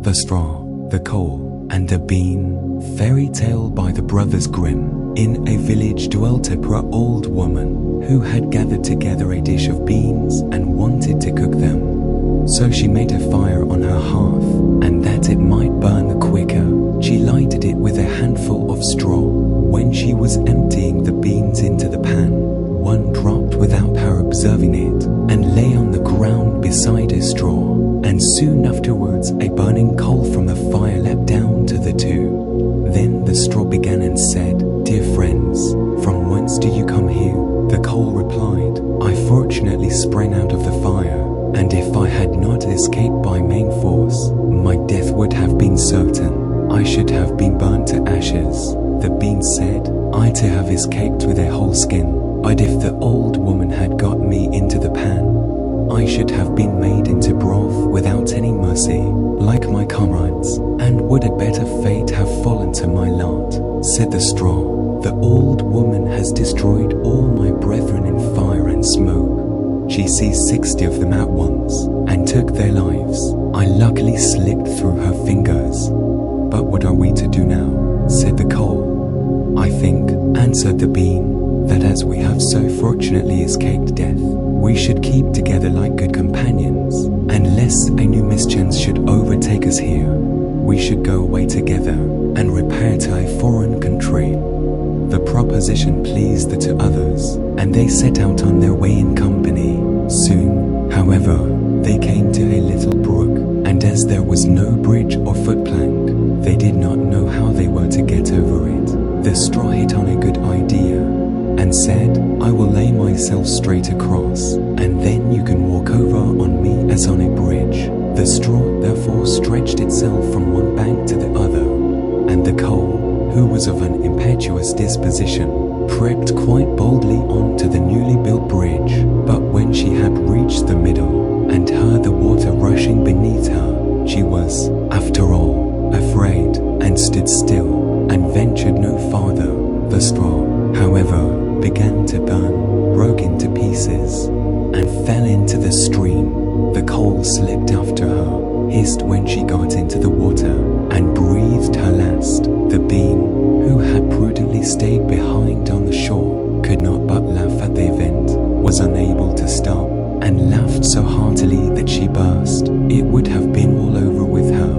The Straw, the Coal, and the Bean. Fairy tale by the Brothers Grimm. In a village dwelt a poor old woman who had gathered together a dish of beans and wanted to cook them. So she made a fire on her hearth, and that it might burn the quicker, she lighted it with a handful of straw. When she was emptying the beans into the pan, one dropped without her observing it and lay on the ground beside a straw, and soon afterwards a burning coal from the fire leapt down to the two. Then the straw began and said, "Dear friends, from whence do you come here?" The coal replied, "I fortunately sprang out of the fire, and if I had not escaped by main force, my death would have been certain. I should have been burnt to ashes." The bean said, "I too have escaped with a whole skin, but if the old woman had got me into the pan, I should have been made into broth without any mercy, like my comrades, and would a better fate have fallen to my lot," said the straw. "The old woman has destroyed all my brethren in fire and smoke. She seized 60 of them at once, and took their lives. I luckily slipped through her fingers. But what are we to do now?" said the coal. "I think," answered the bean, "that as we have so fortunately escaped death, we should keep together like good companions, and lest a new mischance should overtake us here, we should go away together and repair to a foreign country." The proposition pleased the two others, and they set out on their way in company. Soon, however, they came to a little brook, and as there was no bridge or footplank, they did not know how they were to get over it. The straw hit on a good idea and said, "I will lay myself straight across, and then you can walk over on me as on a bridge." The straw therefore stretched itself from one bank to the other, and the coal, who was of an impetuous disposition, crept quite boldly onto the newly built bridge. But when she had reached the middle and heard the water rushing beneath her, she was, after all, afraid, and stood still, and ventured no farther. The straw, however, began to burn, broke into pieces, and fell into the stream. The coal slipped after her, hissed when she got into the water, and breathed her last. The bean, who had prudently stayed behind on the shore, could not but laugh at the event, was unable to stop, and laughed so heartily that she burst. It would have been all over with her.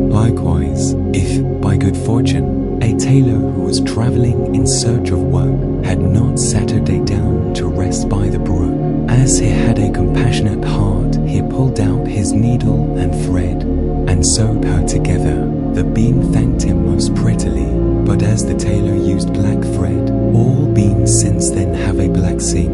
Likewise, if, by good fortune, a tailor who was traveling in search of work had not Saturday down to rest by the brook, as he had a compassionate heart, he pulled out his needle and thread, and sewed her together. The bean thanked him most prettily, but as the tailor used black thread, all beans since then have a black seam.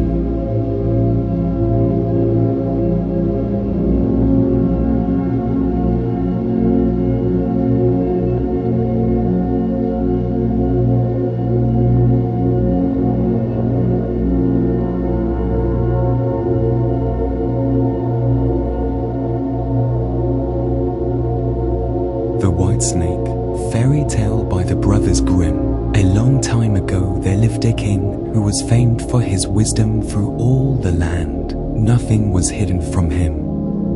The White Snake. Fairy tale by the Brothers Grimm. A long time ago there lived a king who was famed for his wisdom through all the land. Nothing was hidden from him,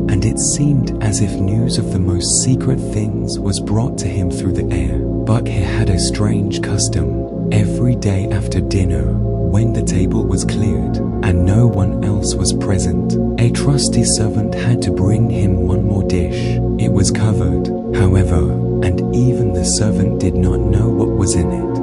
and it seemed as if news of the most secret things was brought to him through the air. But he had a strange custom. Every day after dinner, when the table was cleared and no one else was present, a trusty servant had to bring him one more dish. It was covered, however, and even the servant did not know what was in it.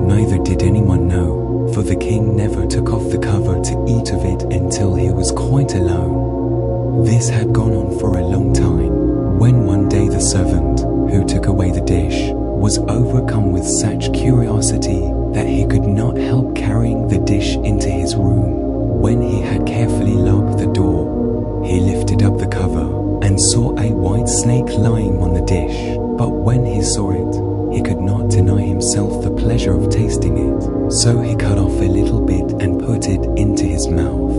Neither did anyone know, for the king never took off the cover to eat of it until he was quite alone. This had gone on for a long time, when one day the servant, who took away the dish, was overcome with such curiosity that he could not help carrying the dish into his room. When he had carefully locked the door, he lifted up the cover and saw a white snake lying on the dish. But when he saw it, he could not deny himself the pleasure of tasting it. So he cut off a little bit and put it into his mouth.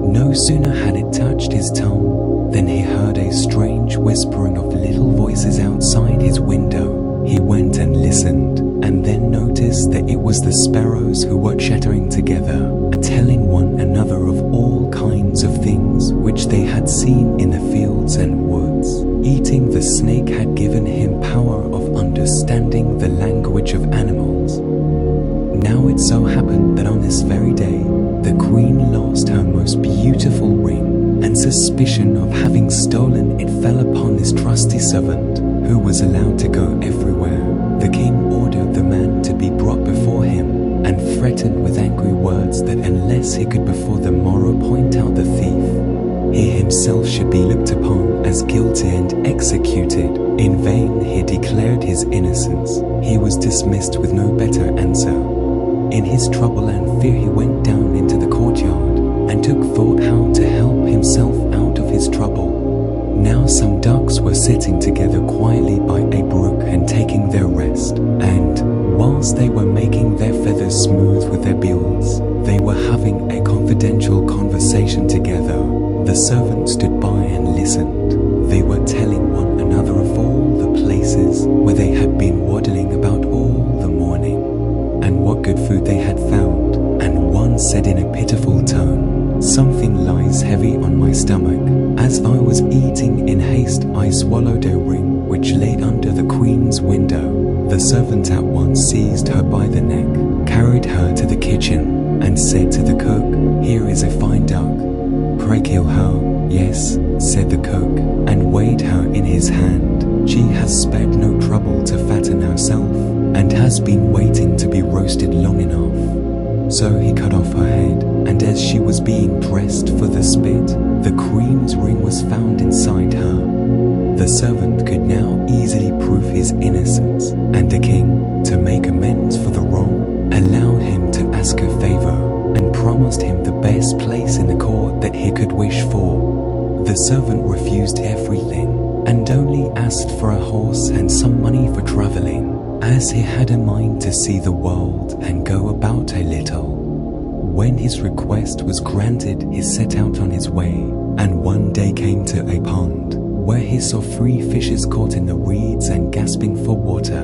No sooner had it touched his tongue than he heard a strange whispering of little voices outside his window. He went and listened, and then noticed that it was the sparrows who were chattering together, telling one another of all kinds of things which they had seen in the fields and woods. Eating the snake had given and suspicion of having stolen it fell upon this trusty servant, who was allowed to go everywhere. The king ordered the man to be brought before him, and threatened with angry words that unless he could before the morrow point out the thief, he himself should be looked upon as guilty and executed. In vain he declared his innocence. He was dismissed with no better answer. In his trouble and fear he went down into the courtyard, and took thought how to help himself out of his trouble. Now some ducks were sitting together quietly by a brook and taking their rest, and whilst they were making their feathers smooth with their bills, they were having a confidential conversation together. The servant stood by and listened. They were telling one another of all the places where they had been waddling about all the morning, and what good food they had found. And one said in a pitiful tone, "Something lies heavy on my stomach. As I was eating in haste, I swallowed a ring which lay under the queen's window." The servant at once seized her by the neck, carried her to the kitchen, and said to the cook, "Here is a fine duck. Pray kill her." "Yes," said the cook, and weighed her in his hand. "She has spared no trouble to fatten herself, and has been waiting to be roasted long enough." So he cut off her head, and as she was being dressed for the spit, the queen's ring was found inside her. The servant could now easily prove his innocence, and the king, to make amends for the wrong, allowed him to ask a favor, and promised him the best place in the court that he could wish for. The servant refused everything, and only asked for a horse and some money for traveling, as he had a mind to see the world and go about a little. When his request was granted, he set out on his way, and one day came to a pond, where he saw 3 fishes caught in the reeds and gasping for water.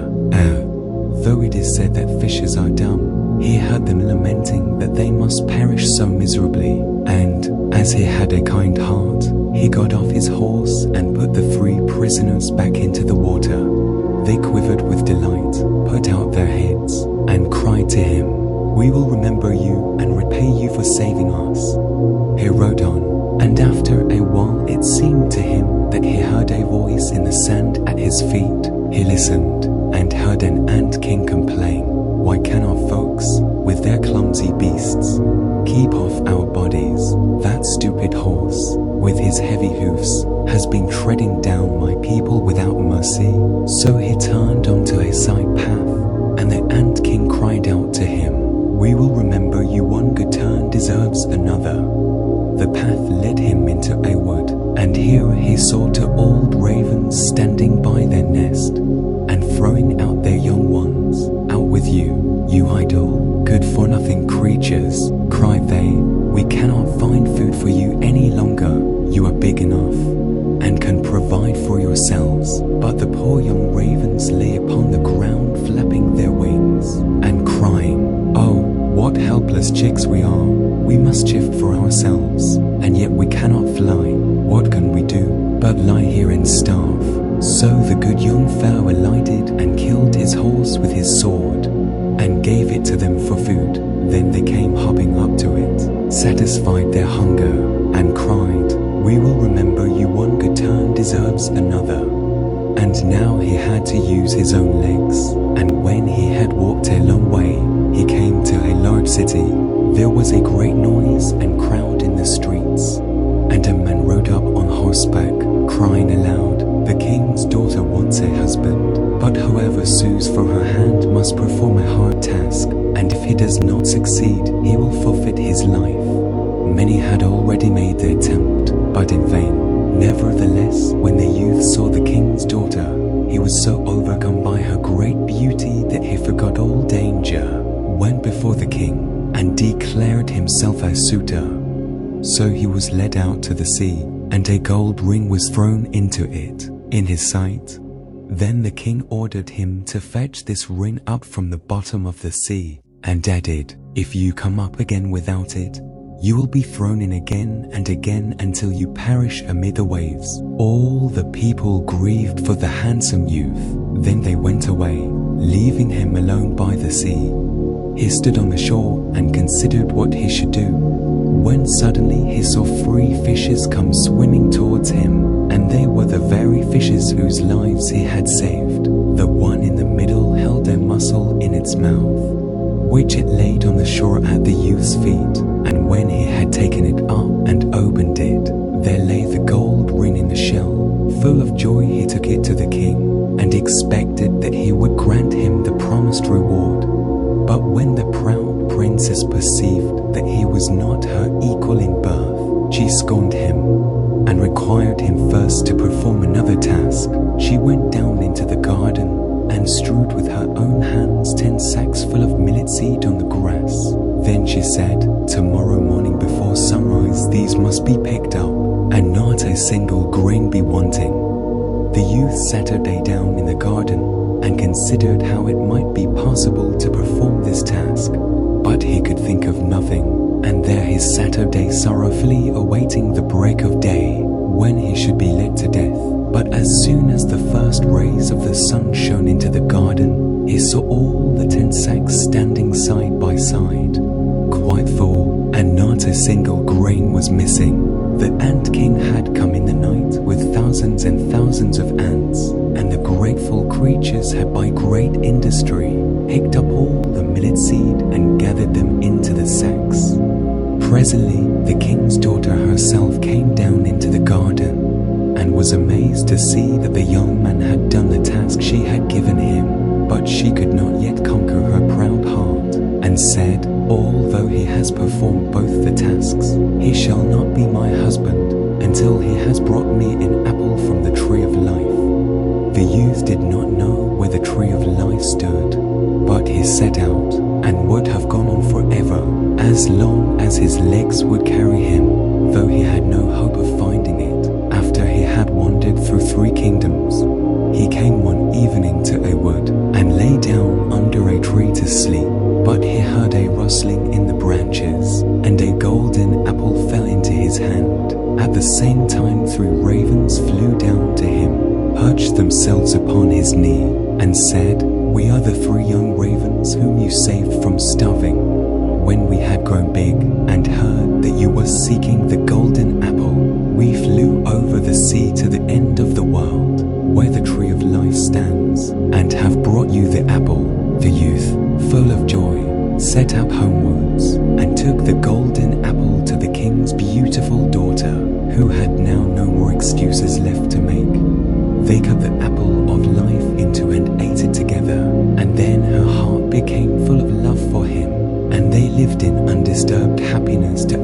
Though it is said that fishes are dumb, he heard them lamenting that they must perish so miserably, and, as he had a kind heart, he got off his horse and put the 3 prisoners back into the water. They quivered with delight, put out their heads, and cried to him, "We will remember you and repay you for saving us." He rode on, and after a while it seemed to him that he heard a voice in the sand at his feet. He listened, and heard an ant king complain, "Why cannot folks, with their clumsy beasts, keep off our bodies? That stupid horse, with his heavy hoofs, has been treading down my people without mercy." So he turned onto a side path, and the ant king cried out to him, "We will remember you. One good turn deserves another." The path led him into a wood, and here he saw 2 old ravens standing by their nest, and throwing out their young ones. "Out with you, you idle, good-for-nothing creatures," cried they. "We cannot find food for you any longer. You are big enough, and can provide for yourselves." But the poor young ravens lay upon the ground flapping their wings, and crying, "Oh, what helpless chicks we are! We must shift for ourselves, and yet we cannot fly. What can we do but lie here and starve?" So the good young fellow alighted and killed his horse with his sword, and gave it to them for food. Then they came hopping up to it, satisfied their hunger, and cried, "We will remember you. One good turn deserves another." And now he had to use his own legs, and when he had walked a long way, he came to a large city. There was a great noise and crowd in the streets, and a man rode up on horseback, crying aloud, "The king's daughter wants a husband, but whoever sues for her hand must perform a hard task, and if he does not succeed, he will forfeit his life." Many had already made the attempt, but in vain. Nevertheless, when the youth saw the king's daughter, he was so overcome by her great beauty that he forgot all danger, went before the king, and declared himself a suitor. So he was led out to the sea, and a gold ring was thrown into it, in his sight. Then the king ordered him to fetch this ring up from the bottom of the sea, and added, "If you come up again without it, you will be thrown in again and again until you perish amid the waves." All the people grieved for the handsome youth. Then they went away, leaving him alone by the sea. He stood on the shore and considered what he should do, when suddenly he saw 3 fishes come swimming towards him, and they were the very fishes whose lives he had saved. The one in the middle held a mussel in its mouth, which it laid on the shore at the youth's feet, and when he had taken it up and opened it, there lay the gold ring in the shell. Full of joy he took it to the king, and expected that he would grant him the promised reward. But when the proud princess perceived that he was not her equal in birth, she scorned him, and required him first to perform another task. She went down into the garden, and strewed with her own hands 10 sacks full of millet seed on the grass. Then she said, "Tomorrow morning before sunrise these must be picked up, and not a single grain be wanting." The youth Saturday down in the garden, and considered how it might be possible to perform this task, but he could think of nothing, and there he Saturday sorrowfully awaiting the break of day, when he should be led to death. But as soon as the first rays of the sun shone into the garden, he saw all the 10 sacks standing side by side, quite full, and not a single grain was missing. The ant king had come in the night with thousands and thousands of ants, and the grateful creatures had by great industry picked up all the millet seed and gathered them into the sacks. Presently the king's daughter herself came down into the garden, and was amazed to see that the young man had done the task she had given him. But she could not yet conquer her proud heart, and said, "Although he has performed both the tasks, he shall not be my husband until he has brought me an apple from the tree of life." The youth did not know where the tree of life stood, but he set out, and would have gone on forever, as long as his legs would carry him, though he had no hope of finding it. After he had wandered through 3 kingdoms, he came one evening to a wood, and lay down under a tree to sleep. But he heard a rustling in the branches, and a golden apple fell into his hand. At the same time 3 ravens flew down to him, perched themselves upon his knee, and said, "We are the 3 young ravens whom you saved from starving. When we had grown big, and heard that you were seeking the golden apple, we flew over the sea to the end of the world, where the tree of life stands, and have brought you the apple." The youth, full of joy, set out homewards, and took the golden apple to the king's beautiful daughter, who had now no more excuses left to make. They cut the apple of life into and ate it together, and then her heart became full of love for him, and they lived in undisturbed happiness to